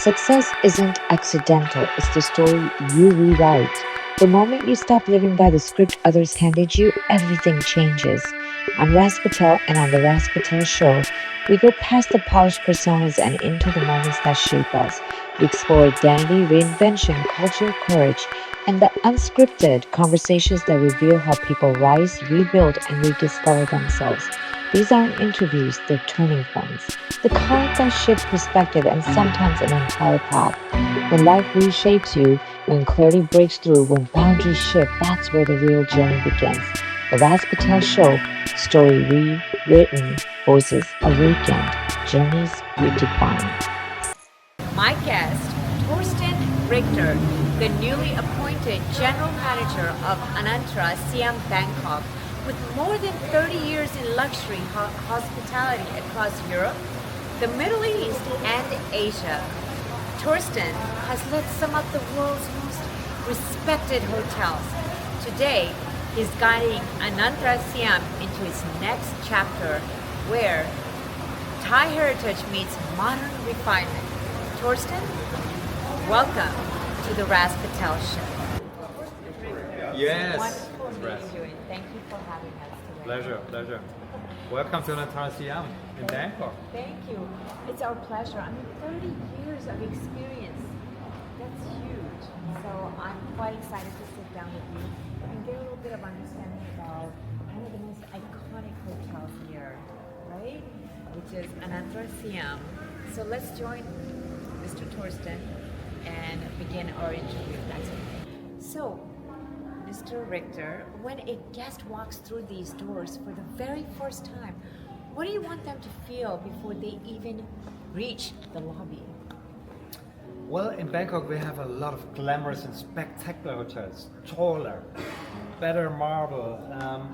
Success isn't accidental, it's the story you rewrite. The moment you stop living by the script others handed you, everything changes. I'm Raz Patel, and on The Raz Patel Show, we go past the polished personas and into the moments that shape us. We explore identity, reinvention, culture, courage, and the unscripted conversations that reveal how people rise, rebuild, and rediscover themselves. These aren't interviews, they're turning points. The kind that shift perspective and sometimes an entire path. When life reshapes you, when clarity breaks through, when boundaries shift, that's where the real journey begins. The Raz Patel Show, story rewritten, voices awakened, journeys redefined. My guest, Torsten Richter, the newly appointed General Manager of Anantara, Siam, Bangkok, with more than 30 years in luxury hospitality across Europe, the Middle East, and Asia. Torsten has led some of the world's most respected hotels. Today, he's guiding Anantara Siam into its next chapter where Thai heritage meets modern refinement. Torsten, welcome to the Raz Patel Show. Yes. Wonderful meeting you, and thank you for having us today. Pleasure. Welcome to Anantara Siam in Bangkok. Thank you. It's our pleasure. I mean, 30 years of experience. That's huge. So I'm quite excited to sit down with you and get a little bit of understanding about one of the most iconic hotels here, right? Which is Anantara Siam. So let's join Mr. Torsten and begin our interview. That's okay. So, Mr. Richter, when a guest walks through these doors for the very first time, what do you want them to feel before they even reach the lobby? Well, in Bangkok we have a lot of glamorous and spectacular hotels. Taller, better marble,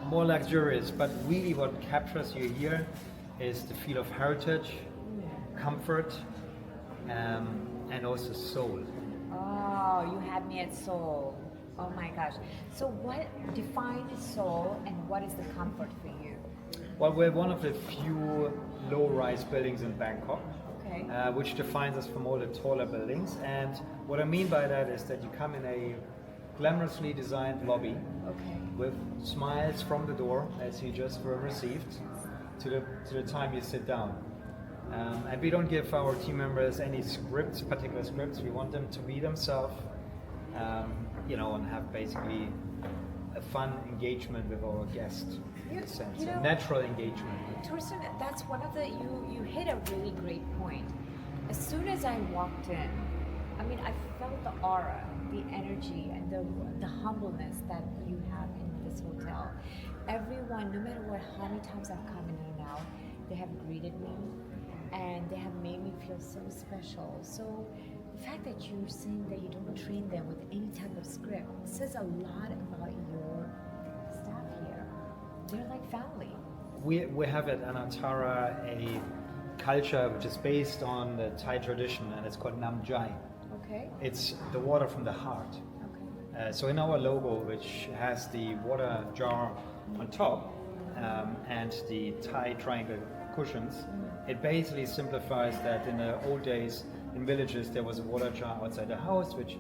more luxurious, but really what captures you here is the feel of heritage, comfort, and also soul. Oh, you had me at soul. Oh my gosh. So what defines soul and what is the comfort for you? Well, we're one of the few low-rise buildings in Bangkok, Okay. which defines us from all the taller buildings. And what I mean by that is that you come in a glamorously designed lobby Okay. with smiles from the door as you just were received to the time you sit down. And we don't give our team members any scripts, particular scripts. We want them to be themselves, and have basically a fun engagement with our guests. In a sense, a natural engagement. Torsten, that's one of the you hit a really great point. As soon as I walked in, I mean, I felt the aura, the energy, and the humbleness that you have in this hotel. Everyone, no matter how many times I've come in and out, they have greeted me, and they have made me feel so special. So the fact that you're saying that you don't train them with any type of script says a lot about your staff here. They're like family. We have at Anantara a culture which is based on the Thai tradition, and it's called Nam Jai. Okay. It's the water from the heart. Okay. So in our logo, which has the water jar on top and the Thai triangle cushions, it basically simplifies that in the old days in villages there was a water jar outside the house which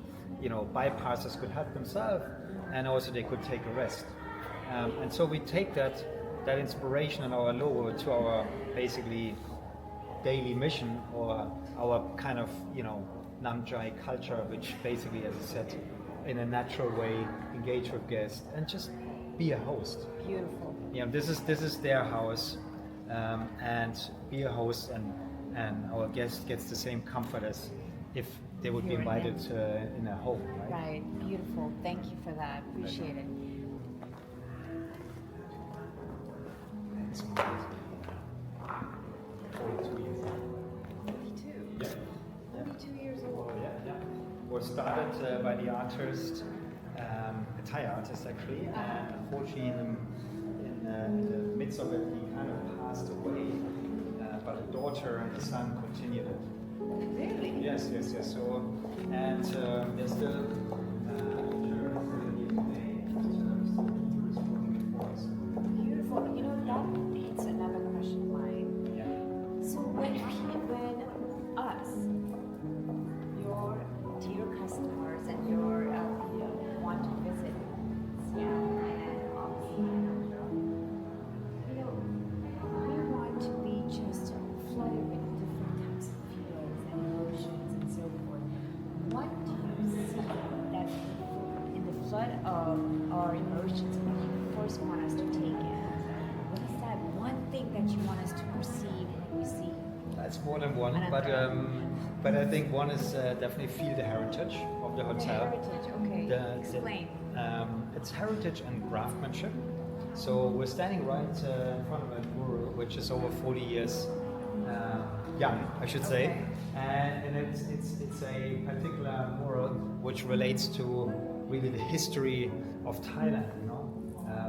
bypassers could help themselves, and also they could take a rest. And so we take that inspiration in our logo to our basically daily mission, or our kind of Namjai culture, which basically, as I said, in a natural way engage with guests and just be a host. Beautiful. This is their house, and be a host, and our guest gets the same comfort as if they would be invited in a home. Right. Beautiful. Thank you for that. Appreciate it. It's amazing. 42 years. 42. Yeah. 42 years old. Yeah. Was started by the artist, a Thai artist actually, and unfortunately in the midst of it he kind of passed away, but the daughter and the son continued it. Really? Yes. So, and there's still Beautiful. That leads another question of mine. Yeah. So when us customers and your you want to visit Siam and obviously Anantara, we want to be just flooded with different types of feelings and emotions and so forth. What do you see that in the flood of our emotions that you first want us to take in? What is that one thing that you want us to perceive when we see? It's more than one, but I think one is definitely feel the heritage of the hotel. The heritage, okay. Explain. It's heritage and craftsmanship. So we're standing right in front of a mural which is over 40 years young, I should say, and it's a particular mural which relates to really the history of Thailand.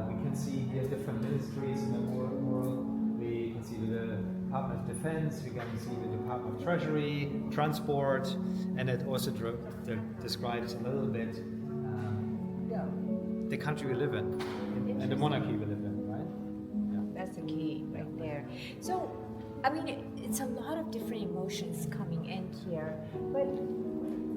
We can see here different ministries in the mural. We can see the Department of Defense, we can see the Department of Treasury, Transport, and it also describes a little bit the country we live in and the monarchy we live in, right? Yeah. That's the key right there. So, I mean, it's a lot of different emotions coming in here, but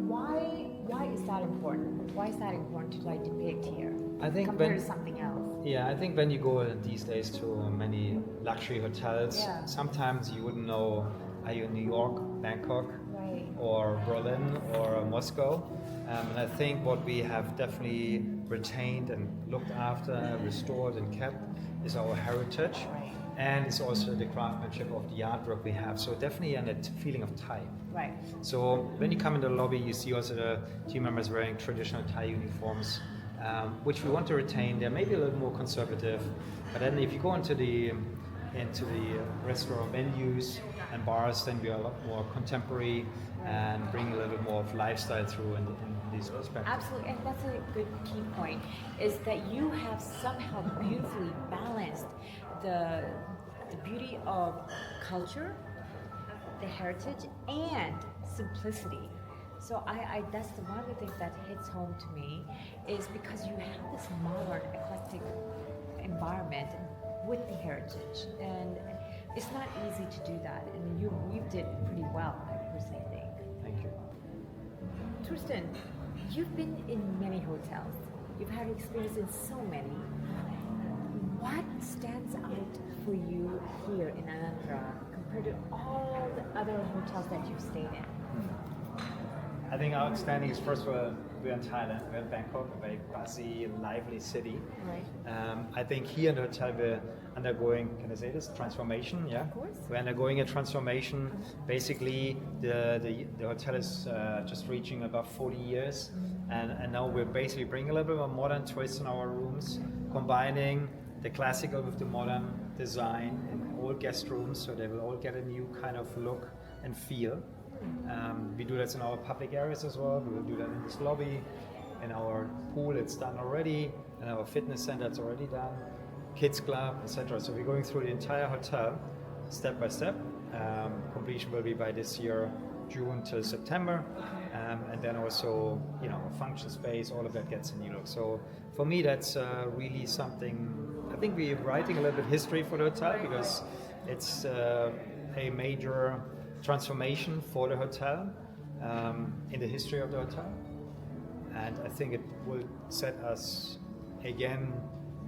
why is that important? Why is that important to like depict here? I think compared to something else. Yeah, I think when you go these days to many luxury hotels, sometimes you wouldn't know, are you in New York, Bangkok, right, or Berlin, or Moscow? And I think what we have definitely retained and looked after, restored and kept is our heritage. Right. And it's also the craftsmanship of the artwork we have. So definitely a feeling of Thai. Right. So when you come in the lobby, you see also the team members wearing traditional Thai uniforms, which we want to retain. They're maybe a little more conservative, but then if you go into the restaurant menus and bars, then we are a lot more contemporary and bring a little bit more of lifestyle through in these perspectives. Absolutely, and that's a good key point, is that you have somehow beautifully balanced the beauty of culture, the heritage, and simplicity. So I that's one of the things that hits home to me, is because you have this modern, eclectic environment with the heritage, and it's not easy to do that, and you did pretty well, I personally think. Thank you. Torsten, you've been in many hotels. You've had experience in so many. What stands out for you here in Anantara compared to all the other hotels that you've stayed in? I think outstanding is first of all, we're in Thailand, we're in Bangkok, a very buzzy, lively city. Right. I think here in the hotel we're undergoing, can I say this, transformation, yeah? Of course. We're undergoing a transformation. Basically, the hotel is just reaching about 40 years, and now we're basically bringing a little bit of a modern twist in our rooms, combining the classical with the modern design in all guest rooms, so they will all get a new kind of look and feel. We do that in our public areas as well. We will do that in this lobby, in our pool it's done already, in our fitness center it's already done, kids club, etc. So we're going through the entire hotel step by step. Completion will be by this year, June till September, and then also, function space, all of that gets a new look. So for me, that's really something. I think we're writing a little bit history for the hotel, because it's a major transformation for the hotel in the history of the hotel, and I think it will set us again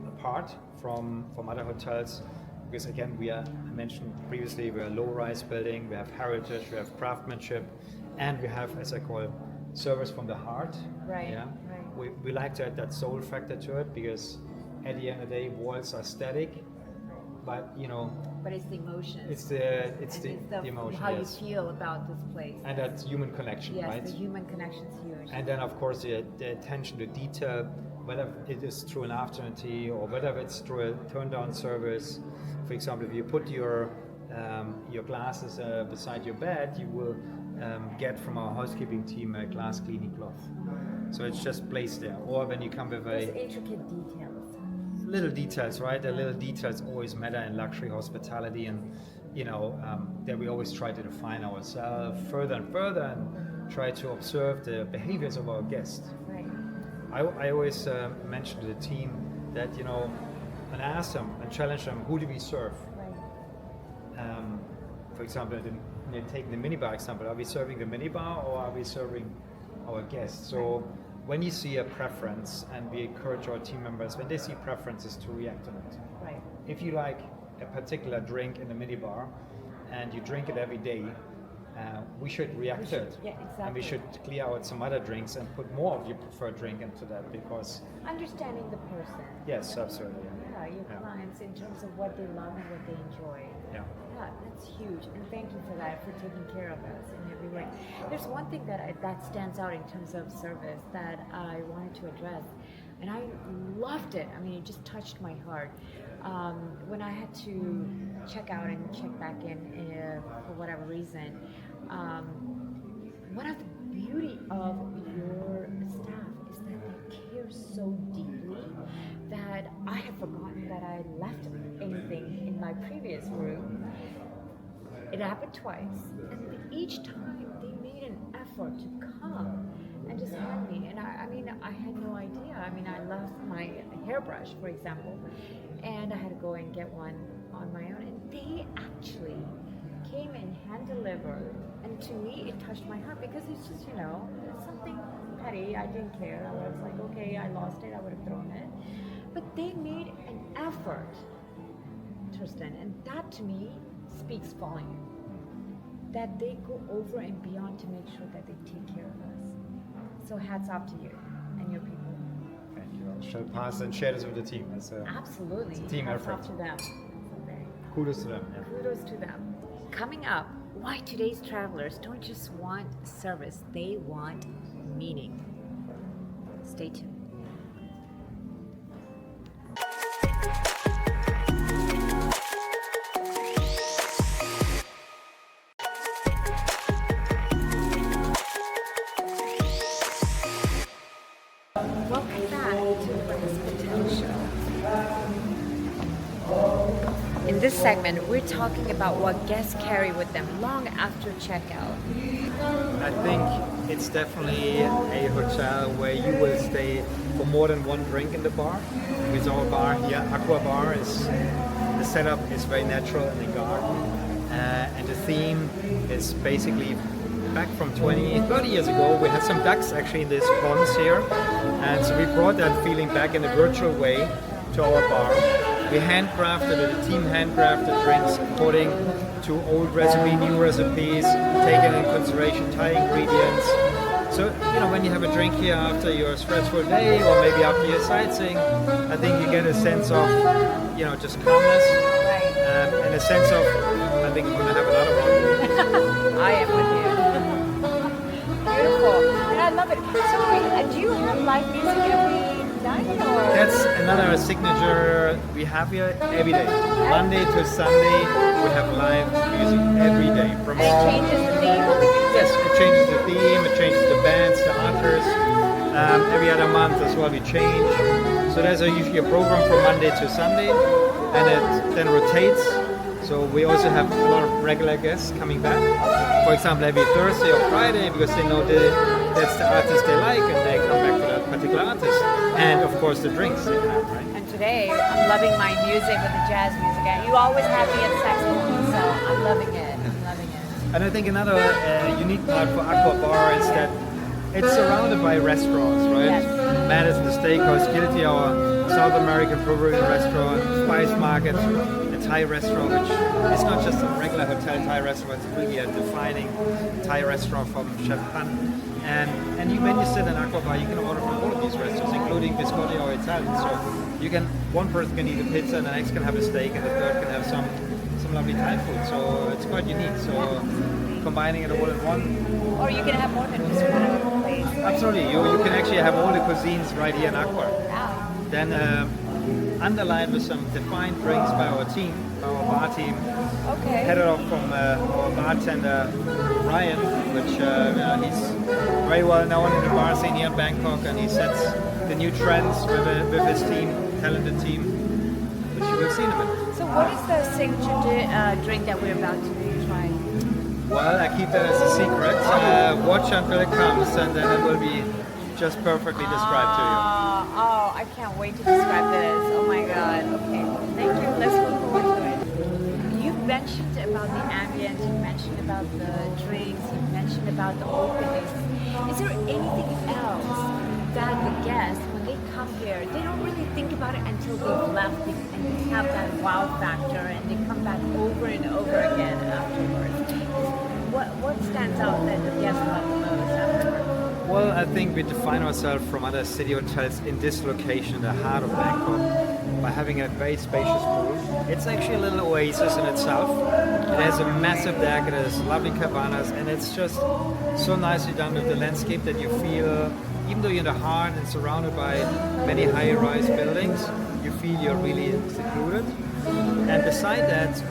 apart from other hotels, because again I mentioned previously, we're a low-rise building, we have heritage, we have craftsmanship, and we have, as I call it, service from the heart. Right. Yeah. Right. We like to add that soul factor to it, because at the end of the day, walls are static, but But it's the emotion. it's the emotion, how yes. you feel about this place. And that's human connection, yes, right? the human connection's huge. And then, of course, the attention to detail, whether it is through an afternoon tea or whether it's through a turn-down service. For example, if you put your glasses beside your bed, you will get from our housekeeping team a glass cleaning cloth. So it's just placed there. Or when you come with Those intricate details. little details, right? The little details always matter in luxury hospitality, and that we always try to define ourselves further and further and try to observe the behaviors of our guests. Right. I always mention to the team that, and ask them and challenge them, who do we serve? Right. For example, taking the minibar example, are we serving the minibar or are we serving our guests. So when you see a preference, and we encourage our team members, when they see preferences, to react on it. Right. If you like a particular drink in the minibar and you drink it every day, we should react to it. Yeah, exactly. And we should clear out some other drinks and put more of your preferred drink into that, because Understanding the person. yes, absolutely. Yeah, your clients in terms of what they love and what they enjoy. Yeah. Yeah, that's huge, and thank you for that, for taking care of us in every way. There's one thing that stands out in terms of service that I wanted to address, and I loved it. I mean, it just touched my heart. When I had to check out and check back in for whatever reason, one of the beauty of your staff is that they care so deeply that I had forgotten that I left anything in my previous room. It happened twice, and each time they made an effort to come and just help me. And I mean, I had no idea. I mean, I left my hairbrush, for example, and I had to go and get one on my own. And they actually came and hand delivered. And to me, it touched my heart because it's just, it's something petty. I didn't care. I was like, okay, I lost it. I would have thrown it. But they made an effort, Torsten, and that to me speaks volume. That they go over and beyond to make sure that they take care of us. So hats off to you and your people. Thank you. I shall pass and share this with the team. Absolutely. It's a team hats effort. off to them. Kudos to them. Yeah. Kudos to them. Coming up, why today's travelers don't just want service, they want meaning. Stay tuned. Welcome back to the Raz Patel Show. In this segment, we're talking about what guests carry with them long after checkout. I think it's definitely a hotel where you will stay for more than one drink in the bar. With our bar here, Aqua Bar, the setup is very natural in the garden, and the theme is basically back from 30 years ago. We had some ducks actually in these ponds here, and so we brought that feeling back in a virtual way to our bar. We handcrafted it, the team handcrafted drinks according to old recipe, new recipes, taking in consideration Thai ingredients. So, when you have a drink here after your stressful day or maybe after your sightseeing, I think you get a sense of, just calmness, and a sense of, I think we're going to have another one. I am with you. Beautiful. And I love it. So, do you have live music every night? Or? That's another signature we have here every day. Monday to Sunday, we have live music every day. And it changes the theme of the music? Yes, it changes the theme, it changes the bands, the artists. Every other month as well we change. So there's usually a program from Monday to Sunday, and it then rotates. So we also have a lot of regular guests coming back. For example, every Thursday or Friday, because they know that's the artist they like, and they come back to that particular artist. And of course the drinks they have, right? And today, I'm loving my music with the jazz music. And you always have me at saxophone, so I'm loving it. I'm loving it. And I think another unique part for Aqua Bar is that it's surrounded by restaurants, right? Yes. Madison Steakhouse, Guilty Hour, South American Peruvian restaurant, Spice Market, a Thai restaurant, which is not just a regular hotel Thai restaurant, it's really a defining Thai restaurant from Chef Pan. And when you sit in Aqua Bar, you can order from all of these restaurants, including Biscotti or Italian. So one person can eat a pizza, and the next can have a steak, and the third can have some lovely Thai food. So it's quite unique. So combining it all in one. Or you can have more than just one place. Absolutely, you can actually have all the cuisines right here in Aqua. Wow. Then underlined with some defined drinks by our team, by our bar team. Okay. Headed off from our bartender Ryan, which he's very well known in the bar scene here in Bangkok, and he sets the new trends with his team, talented team, which you will see in a minute. So what is the signature drink that we're about to be trying? Well, I keep that as a secret. Watch until it comes, and then it will be just perfectly described to you. Oh, I can't wait to describe this. Oh my god. Okay, thank you. Let's look forward to it. You mentioned about the ambient, you mentioned about the drinks, you mentioned about the openness. Is there anything people they've left and they have that wow factor and they come back over and over again afterwards. What stands out that the guests love the most afterwards? Well, I think we define ourselves from other city hotels in this location, the heart of Bangkok, by having a very spacious pool. It's actually a little oasis in itself. It has a massive deck, it has lovely cabanas, and it's just so nicely done with the landscape that you feel, even though you're in the heart and surrounded by many high-rise buildings, you feel you're really secluded. And beside that,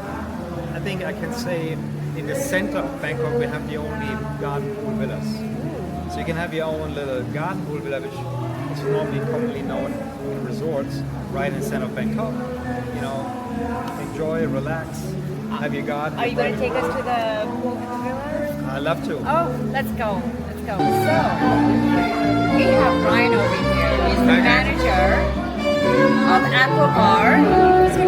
I think I can say in the center of Bangkok we have the only garden pool villas. So you can have your own little garden pool villa, which is normally commonly known in resorts, right in the center of Bangkok. You know, enjoy, relax, have your garden. Are you going to take us to the pool in the villa? I'd love to. Oh, let's go. Let's go. So, we have Ryan over here. He's the manager of Aqua Bar. So,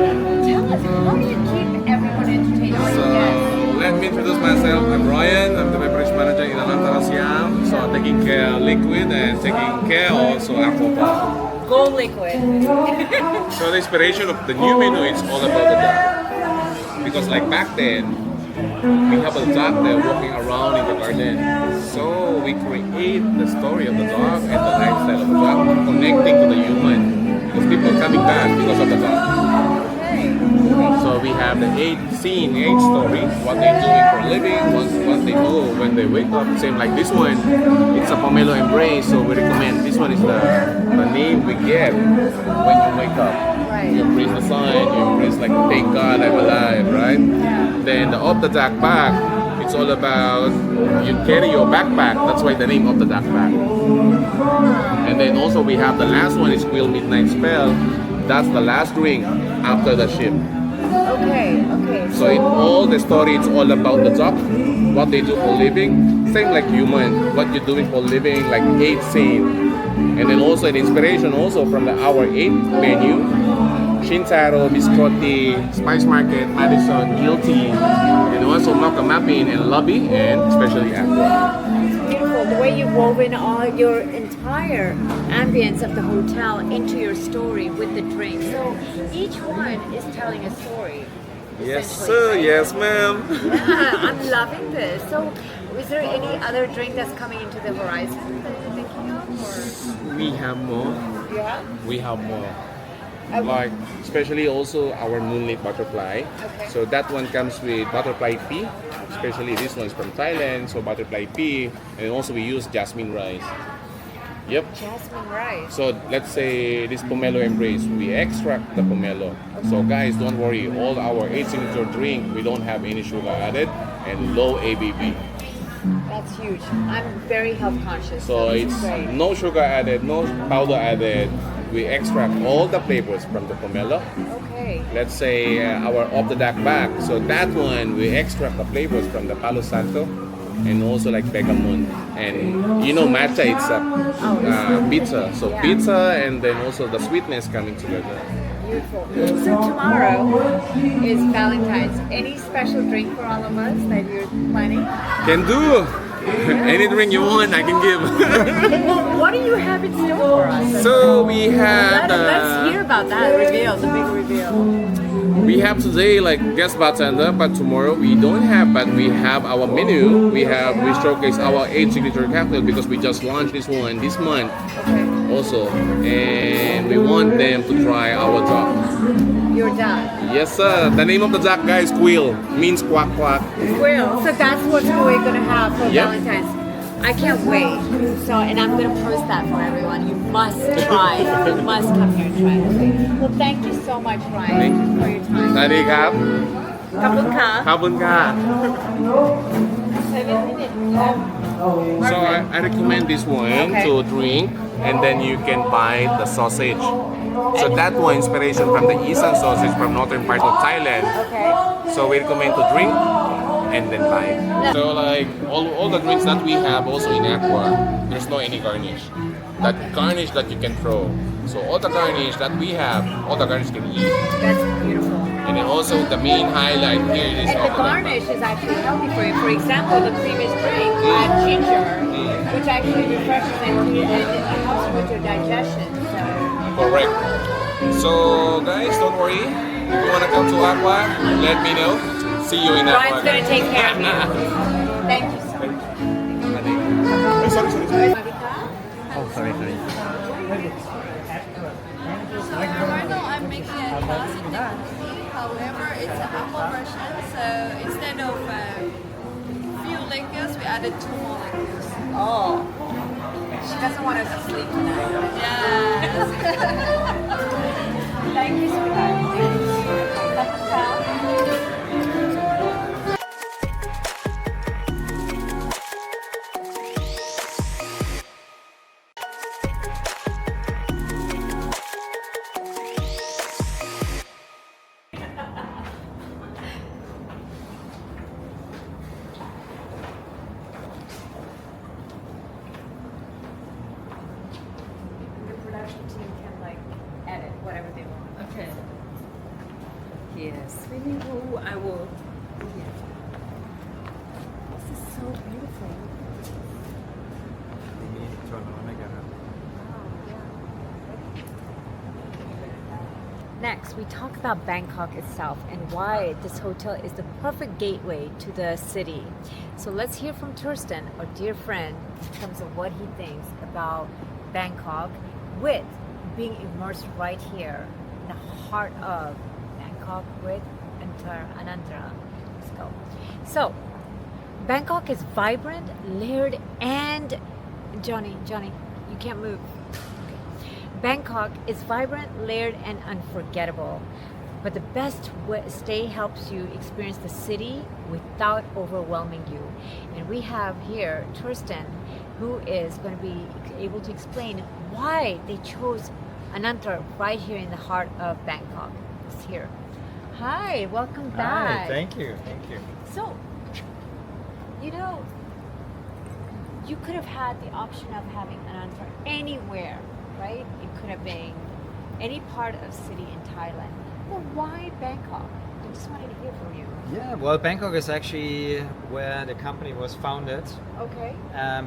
tell us, how do you keep everyone entertained? All your guests? Let me introduce myself. I'm Ryan. I'm the beverage manager in Anantara, Siam. So I'm taking care of liquid and taking care also aqua. Gold liquid. So the inspiration of the new menu is all about the dog. Because like back then, we have a dog there walking around in the garden. So we create the story of the dog and the lifestyle of the dog, connecting to the human. Because people are coming back because of the dog. So we have the 8 stories, what they're doing for a living, what they do when they wake up. Same like this one, it's a pomelo embrace, so we recommend this one is the name we get when you wake up. Right. You embrace the sun, you embrace like thank God I'm alive, right? Yeah. Then the Off the Dark Bag, it's all about you carry your backpack, that's why the name of the Dark Bag. And then also we have the last one is Quill Midnight Spell. That's the last drink after the ship. Okay. So in all the story, it's all about the dog, what they do for living. Same like human, what you're doing for living, like 8 scene. And then also the inspiration also from the our 8 menu. Shintaro, Biscotti, Spice Market, Madison, Guilty, and also Mocha Mapping and Lobby, and especially Aqua. Beautiful. The way you've woven all your entire ambience of the hotel into your story with the drink. So each one is telling a story. Yes, essentially, sir. right? Yes, ma'am. Yeah, I'm loving this. So, is there any other drink that's coming into the horizon that you're thinking of? Or? We have more. Yeah. We have more. Okay. Like especially also our moonlit butterfly. Okay. So that one comes with butterfly pea. Especially this one's from Thailand, so butterfly pea, and also we use jasmine rice. Yep. Jasmine rice. So let's say this pomelo embrace, we extract the pomelo. So guys, don't worry, all our 8 signature drink, we don't have any sugar added and low ABV. That's huge. I'm very health conscious. So this is it's great. no sugar added, no powder added. We extract all the flavors from the pomelo. Okay. Let's say our Off the Dark Bag. So that one, we extract the flavors from the Palo Santo and also like Begamon. And you know matcha, it's bitter. So Yeah. bitter and then also the sweetness coming together. Beautiful. So tomorrow is Valentine's. Any special drink for all of us that you're planning? Can do. Any drink you want, I can give. What do you have in store for us? So we have Let's hear about that reveal, the big reveal. we have today like guest bartender, but tomorrow we don't have. But we have our menu. We showcase our 8 signature cocktail because we just launched this one this month Okay. also, and we want them to try our duck. You're done. Yes, sir. The name of the duck, guys, Quill, means quack quack. Will. So that's what we're gonna have for Yep. Valentine's. I can't wait. So, and I'm gonna post that for everyone. You must try. You must come here and try it. Okay. Well, thank you so much, Ryan, Thank you. for your time. สวัสดีครับ Kapun ka. ขอบคุณค่ะ 7 minutes. So I recommend this one Okay. to drink, and then you can buy the sausage. So that one inspiration from the Eastern sausage from northern part of Thailand. Okay. So we recommend to drink and then buy. So like all the drinks that we have also in Aqua, there's no any garnish. That garnish that you can throw. So all the garnish that we have, all the garnish can eat. That's beautiful. And then also the main highlight here is And the garnish is actually healthy for you. For example, the previous drink had ginger, which actually refreshes and helps with your digestion. So correct. So guys, don't worry. If you wanna come to Aqua, let me know. See you in Aqua. Brian's gonna take care of you. Thank you so much. Sorry. Oh, sorry. So right now I'm making a classic tea. However, it's an aqua version. So instead of few liquors, we added 2 more liquors. Oh, she doesn't want us to sleep tonight. Yes. Thank you, sweetheart. Thank you. Patel. The production team can like edit whatever they want. Okay. Yes, swimming pool. I will. This is so beautiful. Next, we talk about Bangkok itself and why this hotel is the perfect gateway to the city. So let's hear from Torsten, our dear friend, in terms of what he thinks about Bangkok with being immersed right here in the heart of Bangkok with Anantara. Let's go. So, Bangkok is vibrant, layered, and Johnny, you can't move. Bangkok is vibrant, layered, and unforgettable. But the best stay helps you experience the city without overwhelming you. And we have here Torsten, who is going to be able to explain why they chose Anantara right here in the heart of Bangkok. It's here. Hi, welcome back. Hi, thank you. So, you know, you could have had the option of having Anantara anywhere, right? It could have been any part of city in Thailand. Well, why Bangkok? I just wanted to hear from you. Yeah, well, Bangkok is actually where the company was founded. Okay.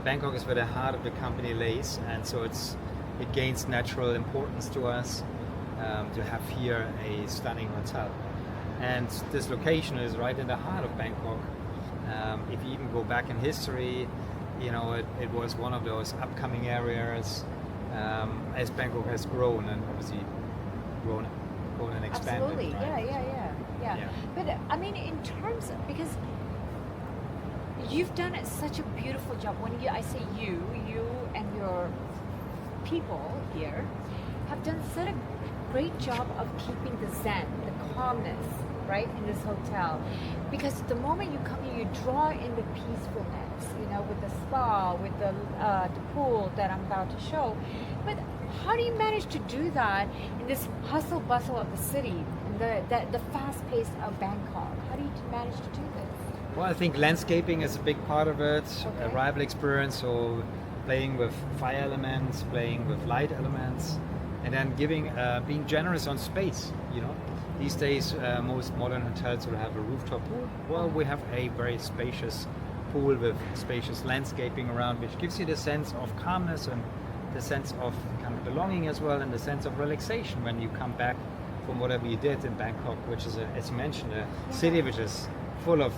Bangkok is where the heart of the company lays, and so it gains natural importance to us to have here a stunning hotel. And this location is right in the heart of Bangkok. If you even go back in history, you know, it was one of those upcoming areas as Bangkok has grown and obviously grown and expanded. Absolutely. Right? Yeah. But I mean, in terms of, because you've done such a beautiful job. When I say you and your people here have done such a great job of keeping the zen, the calmness, right, in this hotel. Because the moment you come here, you draw in the peacefulness, you know, with the spa, with the pool that I'm about to show. But how do you manage to do that in this hustle bustle of the city, the fast pace of Bangkok? How do you manage to do this? Well, I think landscaping is a big part of it. Okay. Arrival experience, so playing with fire elements, playing with light elements, and then being generous on space. You know, these days most modern hotels will have a rooftop pool. Well, we have a very spacious pool with spacious landscaping around, which gives you the sense of calmness and the sense of kind of belonging as well, and the sense of relaxation when you come back from whatever you did in Bangkok, which is, as you mentioned, a city which is full of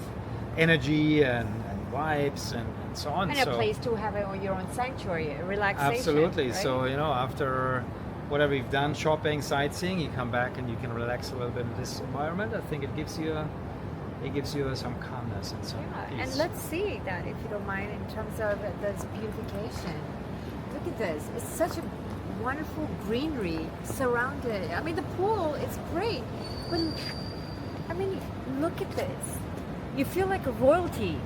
energy and vibes and so on. And a place to have your own sanctuary, a relaxation. Absolutely. Right? So, you know, after whatever you've done, shopping, sightseeing, you come back and you can relax a little bit in this environment. I think it gives you some calmness and some peace. And let's see that, if you don't mind, in terms of this beautification. Look at this. It's such a wonderful greenery surrounded. I mean, the pool is great, but I mean, look at this. You feel like a royalty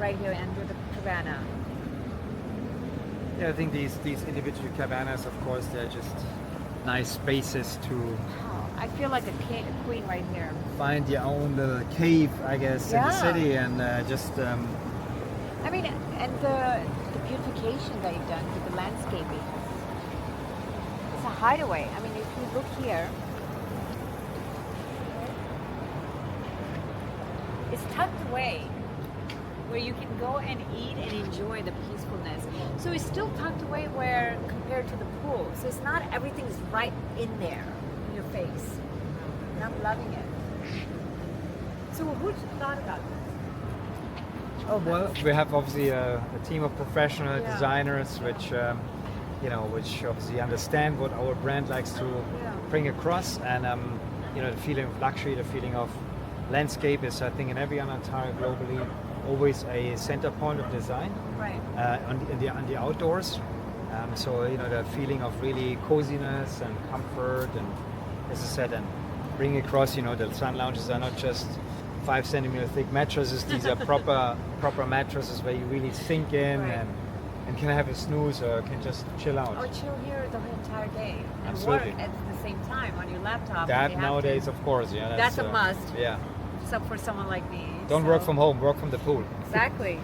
right here under the cabana. Yeah, I think these individual cabanas, of course, they're just nice spaces to Wow, I feel like a queen right here. find your own little cave, I guess, in the Yeah. city, and I mean, and the beautification that you've done with the landscaping. It's a hideaway. I mean, if you look here, it's tucked away where you can go and eat and enjoy the peacefulness. So it's still tucked away where compared to the pool. So it's not everything's right in there. face. And I'm loving it. So who thought about this? Oh well, we have obviously a team of professional Yeah. designers, which which obviously understand what our brand likes to bring across, and the feeling of luxury, the feeling of landscape is, I think, in every Anantara globally, always a center point of design. Right. On the outdoors. So the feeling of really coziness and comfort, and as I said, and bringing across, the sun lounges are not just 5 centimeter thick mattresses. These are proper mattresses where you really sink in Right. and can have a snooze or can just chill out. Or chill here the whole entire day and Absolutely. work at the same time on your laptop. if That you have nowadays, to. of course, yeah. That's a must. Yeah. Except for someone like me. Don't so- work from home. Work from the pool. Exactly.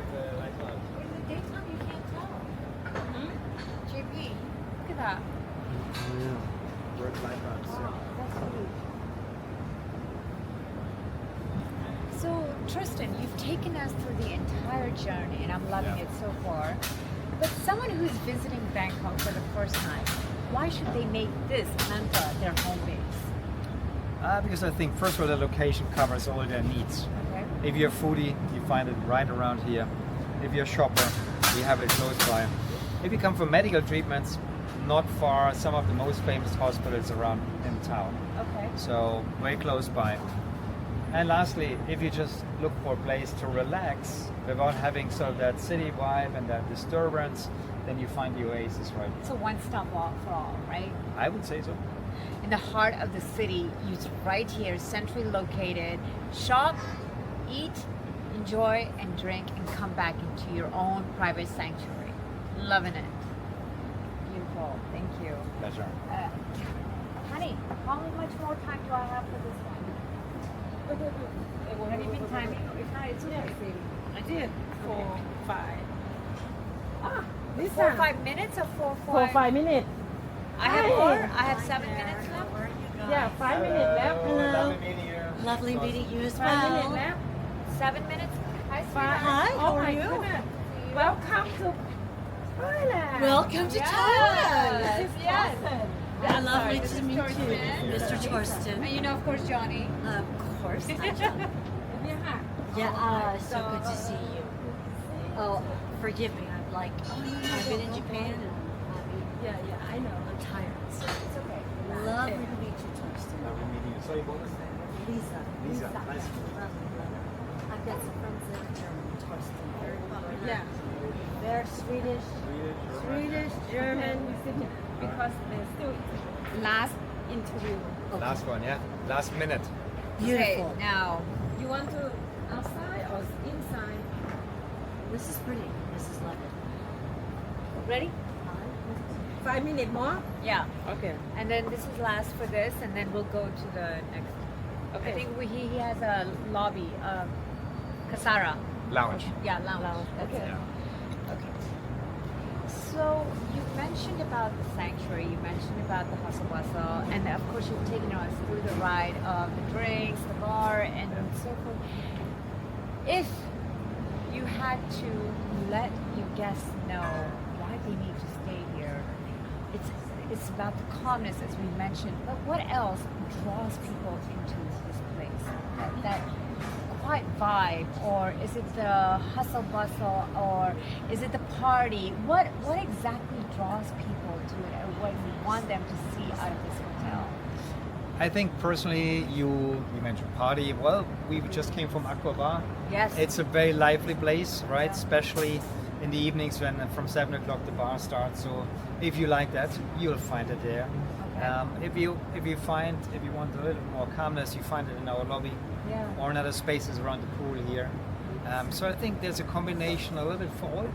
In the daytime, you can't tell. JP, look at that. That's huge. So, Torsten, you've taken us through the entire journey, and I'm loving it so far. But someone who's visiting Bangkok for the first time, why should they make this Anantara their home base? Because I think, first of all, the location covers all their needs. Okay. If you're a foodie, you find it right around here. If you're a shopper, we have it close by. If you come for medical treatments, not far, some of the most famous hospitals around in town. Okay. So very close by. And lastly, if you just look for a place to relax without having sort of that city vibe and that disturbance, then you find the oasis right. It's a one-stop walk for all, right? I would say so. In the heart of the city, it's right here, centrally located. Shop, eat, enjoy, and drink, and come back into your own private sanctuary. Loving it. Beautiful. Thank you. Pleasure. Honey, how much more time do I have for this one? Have you been timing? If not, it's okay. I did 4, 5. This 4 or time 5 minutes or 4 4, 5 minutes. I have Hi. more. I have 7 minutes left. Yeah, 5 minutes left. Lovely meeting you. Lovely meeting you as 5 minutes well. left. 7 minutes. Hi, Five. sweetheart. Hi, how Oh are my you? goodness. Welcome to Thailand. Welcome to Thailand. This is Yes. Torsten. Yeah, lovely This to is meet you, Torsten. Mr. Torsten. And you know, of course, Johnny. Of course, hi, John. Yeah. Yeah, so good to see you. Oh, forgive me. I've been in Japan and Yeah, I know. I'm tired. So It's okay. lovely to meet you, Torsten. Lovely meeting you. Sorry, what was that? Lisa. Lisa. Nice. Lovely. I've got some friends that are German, Torsten. Very popular. Yeah. They're Swedish, German. Because there's still last interview. Last one, yeah? Last minute. Beautiful. Okay, now, You want to outside or inside? This is pretty. This is lovely. ready? 5 minutes more? Yeah. Okay. And then this is last for this, and then we'll go to the next. Okay. I think he has a lobby, Kasara. Lounge. Yeah, lounge. That's Okay. it. Okay. So you mentioned about the sanctuary, you mentioned about the hustle bustle, and of course you've taken us through the ride of the drinks, the bar, and so forth. If you had to let your guests know why they need to stay here, it's about the calmness, as we mentioned, but what else draws people into this place? That quiet vibe, or is it the hustle bustle, or is it the party? What exactly draws people to it, and what you want them to see out of this hotel? I think personally, you mentioned party. Well, we just came from Aqua Bar. Yes. It's a very lively place, right? Yeah. Especially in the evenings when from 7 o'clock the bar starts. So if you like that, you'll find it there. Okay. If you want a little more calmness, you find it in our lobby Yeah. or in other spaces around the pool here. So I think there's a combination a little bit for all.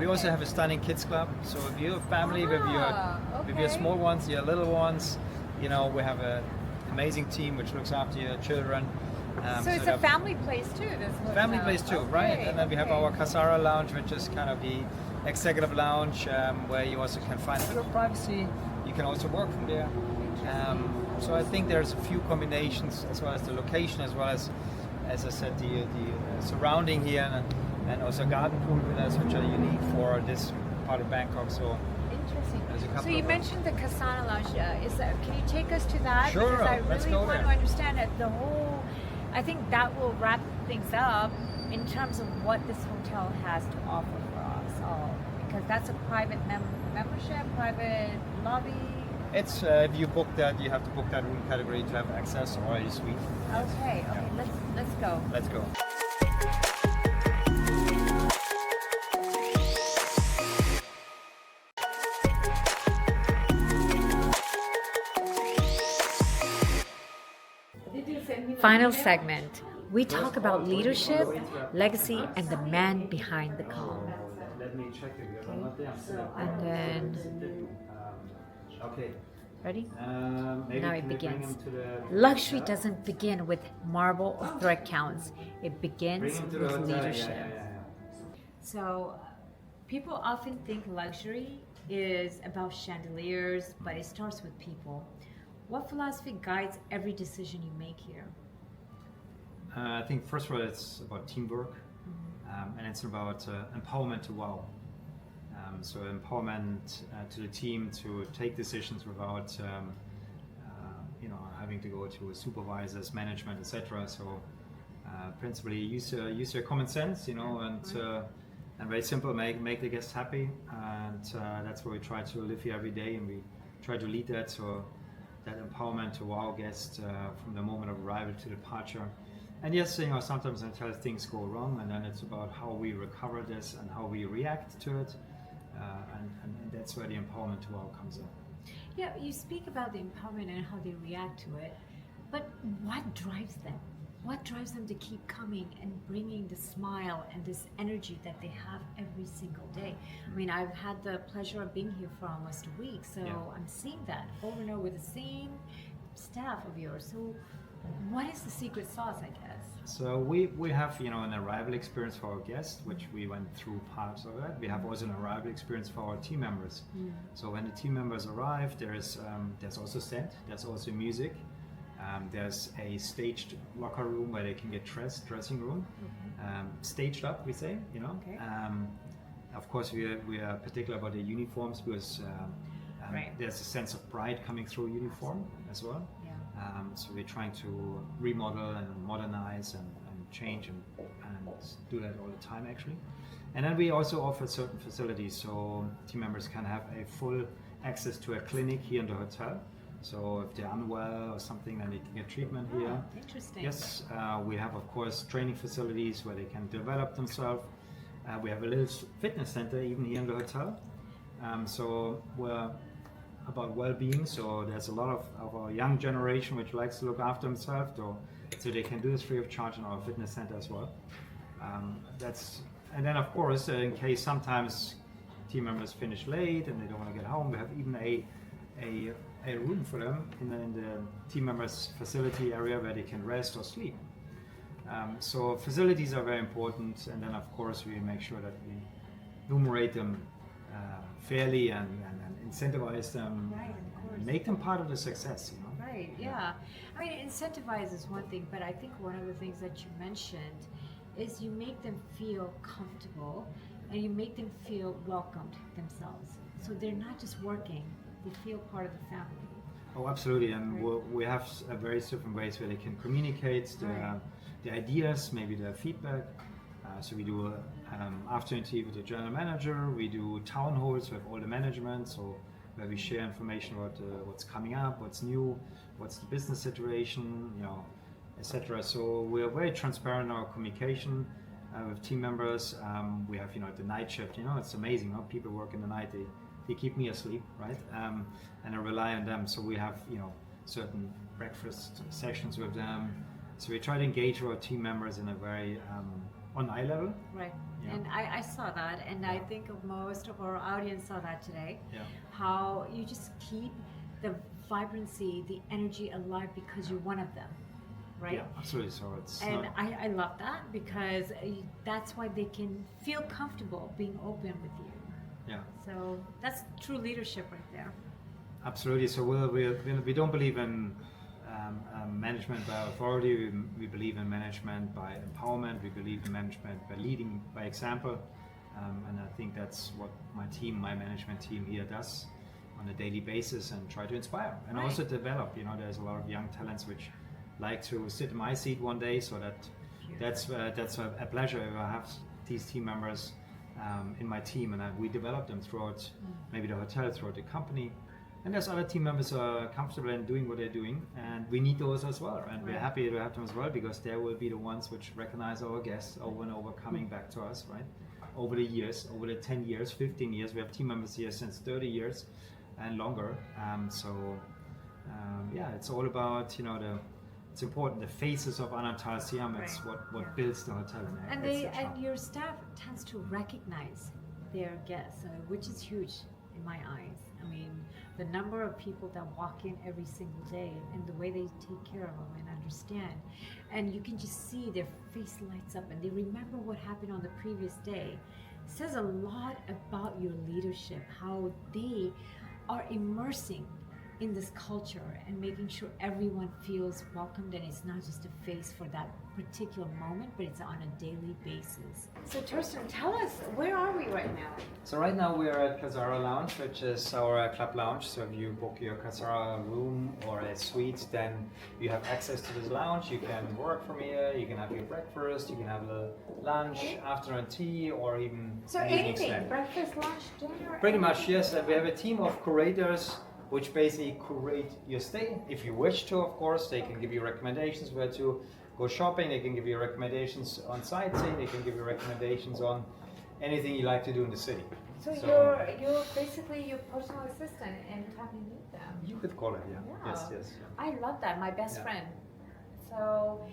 We also Okay. have a stunning kids club. So if you're a family with your okay. small ones, your little ones, we have an amazing team which looks after your children. So it's a family place too. This hotel. family place too, right? Okay, And then we have okay. our Kasara lounge, which is kind of the executive lounge where you also can find a bit of privacy. you can also work from there. So I think there's a few combinations, as well as the location, as well as I said, the surrounding here, and also garden pool villas, which are unique for this part of Bangkok. So Interesting. there's a couple So you of mentioned the Kasana Lounge. Can you take us to that? Sure, Because I let's really go want to there. understand that the whole. I think that will wrap things up in terms of what this hotel has to offer for us all. Because that's a private membership, private lobby. It's if you book that, you have to book that room category to have access to all your suite. Okay. Let's go. Let's go. Final segment. We talk about leadership, legacy, and the man behind the calm. Let me check it because I'm not there. And then, Okay. ready? Maybe Now can it we bring begins. him to the Luxury doesn't begin with marble or thread counts. It bring begins him to the with hotel. leadership. Yeah. So, people often think luxury is about chandeliers, but it starts with people. What philosophy guides every decision you make here? I think first of all, it's about teamwork, and it's about empowerment to wow. So empowerment to the team to take decisions without, having to go to supervisors, management, etc. So principally use your common sense, and very simple, make the guests happy, and that's what we try to live here every day, and we try to lead that. So that empowerment to wow guests from the moment of arrival to departure. And yes, sometimes until things go wrong, and then it's about how we recover this and how we react to it, and that's where the empowerment to wow comes in. Yeah, you speak about the empowerment and how they react to it, but what drives them? What drives them to keep coming and bringing the smile and this energy that they have every single day? I mean, I've had the pleasure of being here for almost a week, so Yeah. I'm seeing that over and over with the same staff of yours. So what is the secret sauce, I guess? So we have an arrival experience for our guests, which we went through parts of it. We have also an arrival experience for our team members. So when the team members arrive, there's also scent, there's also music. There's a staged locker room where they can get dressed, dressing room, staged up, we say, Okay. Of course, we are particular about the uniforms because Right. there's a sense of pride coming through uniform as well. Yeah. So we're trying to remodel and modernize and change and do that all the time, actually. And then we also offer certain facilities, so team members can have a full access to a clinic here in the hotel. So if they're unwell or something, then they can get treatment here. Oh, interesting. Yes, we have, of course, training facilities where they can develop themselves. We have a little fitness center even here in the hotel. So we're about well-being. So there's a lot of our young generation which likes to look after themselves, so they can do this free of charge in our fitness center as well. And then, of course, in case sometimes team members finish late and they don't want to get home, we have even a room for them in the team members facility area where they can rest or sleep. So facilities are very important, and then of course we make sure that we numerate them fairly and incentivize them, Right, of course. and make them part of the success. Right, yeah. I mean, incentivize is one thing, but I think one of the things that you mentioned is you make them feel comfortable and you make them feel welcomed themselves. So they're not just working, they feel part of the family. Oh, absolutely, and Right. we have various different ways where they can communicate the ideas, maybe their feedback. So we do afternoon tea with the general manager. We do town halls with all the management, so where we share information about what's coming up, what's new, what's the business situation, etc. So we are very transparent in our communication with team members. We have the night shift. It's amazing. People work in the night. They keep me asleep, right? And I rely on them. So we have certain breakfast sessions with them. So we try to engage our team members in a very on eye level. Right. Yeah. And I saw that, and I think most of our audience saw that today. Yeah. How you just keep the vibrancy, the energy alive because you're one of them, right? Yeah, absolutely. So it's And not, I love that because that's why they can feel comfortable being open with you. yeah. So that's true leadership right there. Absolutely. So we don't believe in management by authority. We believe in management by empowerment. We believe in management by leading by example. And I think that's what my management team here does on a daily basis, and try to inspire and also develop. There's a lot of young talents which like to sit in my seat one day. So that's a pleasure if I have these team members in my team, and we develop them throughout maybe the hotel, throughout the company. And there's other team members who are comfortable in doing what they're doing, and we need those as well. And we're happy to have them as well, because they will be the ones which recognize our guests over and over, coming back to us, right? Over the years, over the 10 years, 15 years. We have team members here since 30 years and longer. It's all about, it's important, the faces of Anantara Siam. It's what builds the hotel. And your staff tends to recognize their guests, which is huge in my eyes. I mean, the number of people that walk in every single day and the way they take care of them and understand. And you can just see their face lights up and they remember what happened on the previous day. It says a lot about your leadership, how they are immersing in this culture and making sure everyone feels welcomed, and it's not just a face for that particular moment, but it's on a daily basis. So Torsten, tell us, where are we right now? So right now we are at Casara Lounge, which is our club lounge. So if you book your Casara room or a suite, then you have access to this lounge. You can work from here, you can have your breakfast, you can have a lunch, afternoon tea, or even So an evening anything, snack. breakfast, lunch, dinner? Pretty much, yes. And we have a team of curators which basically curate your stay. If you wish to, of course, they can give you recommendations where to go shopping, they can give you recommendations on sightseeing, they can give you recommendations on anything you like to do in the city. So you're basically your personal assistant anytime you need them. You could call it, yeah. Yes, yes. Yeah. I love that, my best Yeah. friend. So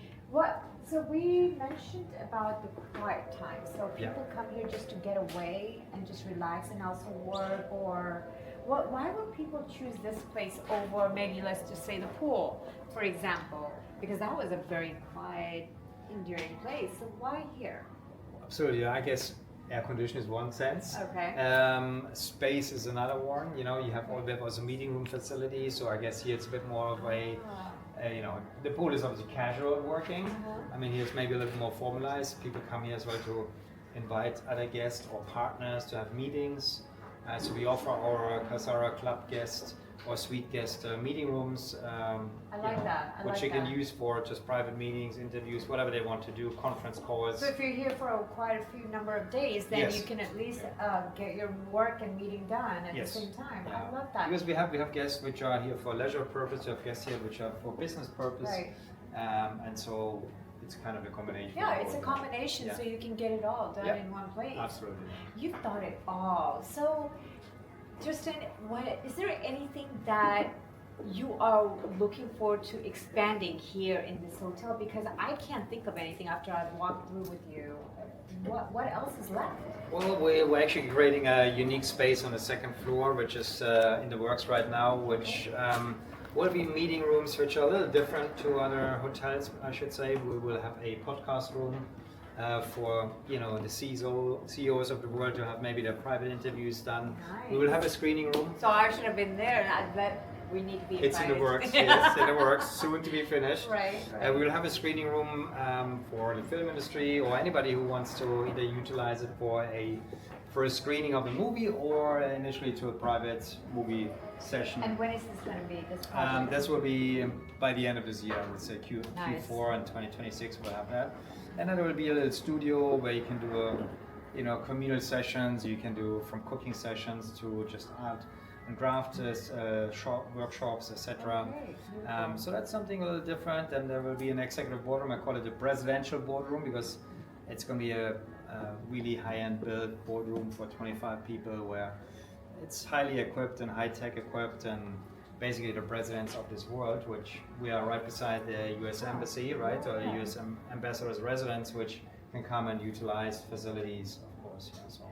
we mentioned about the quiet time. So people come here just to get away and just relax and also work, or why would people choose this place over maybe, let's just say, the pool, for example? Because that was a very quiet, enduring place. So why here? Absolutely, I guess air conditioning is one sense. Okay. Space is another one. You have also meeting room facilities. So I guess here it's a bit more of the pool is obviously casual working. I mean, here's maybe a little more formalized. People come here as well to invite other guests or partners to have meetings. So we offer our Casara club guests or suite guest meeting rooms, which you can use for just private meetings, interviews, whatever they want to do, conference calls. So if you're here for quite a few number of days, then you can at least get your work and meeting done at the same time. I love that. Because we have guests which are here for leisure purpose, we have guests here which are for business purpose, and so it's kind of a combination. Yeah, it's a combination, so you can get it all done in one place. Absolutely. You've thought it all. So, Torsten, is there anything that you are looking forward to expanding here in this hotel? Because I can't think of anything after I've walked through with you. What else is left? Well, we're actually creating a unique space on the second floor, which is in the works right now, which will be meeting rooms which are a little different to other hotels, I should say. We will have a podcast room for the CEOs of the world to have maybe their private interviews done. Nice. We will have a screening room. So I should have been there. I bet we need to be invited. It's in the works. Yes, in the works, soon to be finished. Right. We will have a screening room for the film industry or anybody who wants to either utilize it for a screening of a movie or initially to a private movie session. And when is this going to be? This project? This will be by the end of this year. I would say Q4 and 2026 we'll have that. And then there will be a little studio where you can do communal sessions. You can do from cooking sessions to just art and craft workshops, etc. So that's something a little different. And there will be an executive boardroom. I call it a presidential boardroom because it's going to be a really high-end built boardroom for 25 people where it's highly equipped and high-tech equipped, and basically the presidents of this world, which we are right beside the US Embassy, right, or the US Ambassador's residence, which can come and utilize facilities, of course.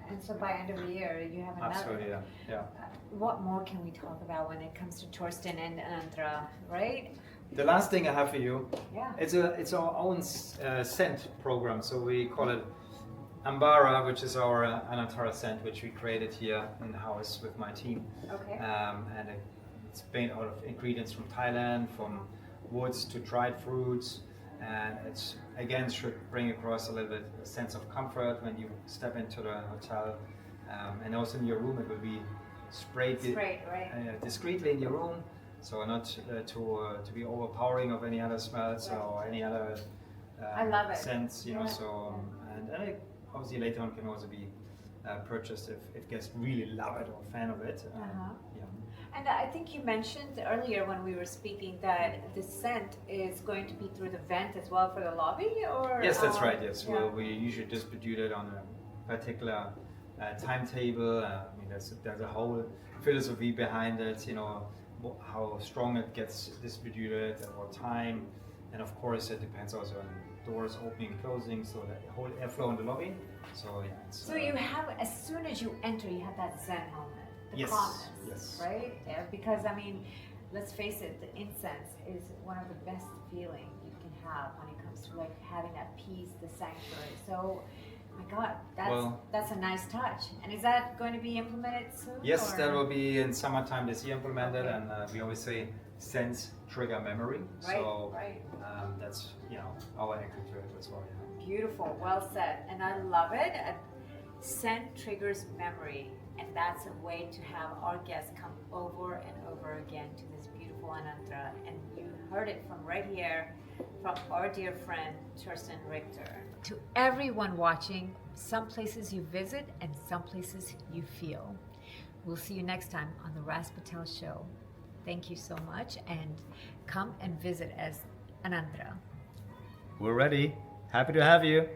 And so by end of the year, you have another. Absolutely, yeah. What more can we talk about when it comes to Torsten and Anantara, right? The last thing I have for you, Yeah. it's our own scent program, so we call it Ambara, which is our Anantara scent, which we created here in-house with my team. Okay. And it's made out of ingredients from Thailand, from woods to dried fruits, and it's again should bring across a little bit a sense of comfort when you step into the hotel, and also in your room it will be sprayed right? discreetly in your room, so not to be overpowering of any other smells or any other I love it. scents, you know. Yeah. So and it obviously later on can also be purchased if guests really love it or fan of it. Yeah. And I think you mentioned earlier when we were speaking that the scent is going to be through the vent as well for the lobby, or Yes, that's right. Yes, yeah. we usually distribute it on a particular timetable. I mean, there's a whole philosophy behind it. You know, how strong it gets distributed at what time, and of course it depends also on doors opening and closing, so the whole airflow in the lobby. So yeah. So you have, as soon as you enter, you have that Zen moment, the Yes, calmness, yes. right? Yeah, because I mean, let's face it, the incense is one of the best feeling you can have when it comes to like having that peace, the sanctuary. So, my God, that's a nice touch. And is that going to be implemented soon? Yes, or? that will be in summertime this year implemented, Okay. and we always say sense trigger memory. Right, So right. that's our anchor to it as well. Yeah. Beautiful, well said, and I love it. Scent triggers memory, and that's a way to have our guests come over and over again to this beautiful Anantara. And you heard it from right here, from our dear friend Torsten Richter. To everyone watching, some places you visit and some places you feel. We'll see you next time on the Raz Patel Show. Thank you so much, and come and visit us, Anantara. We're ready. Happy to have you.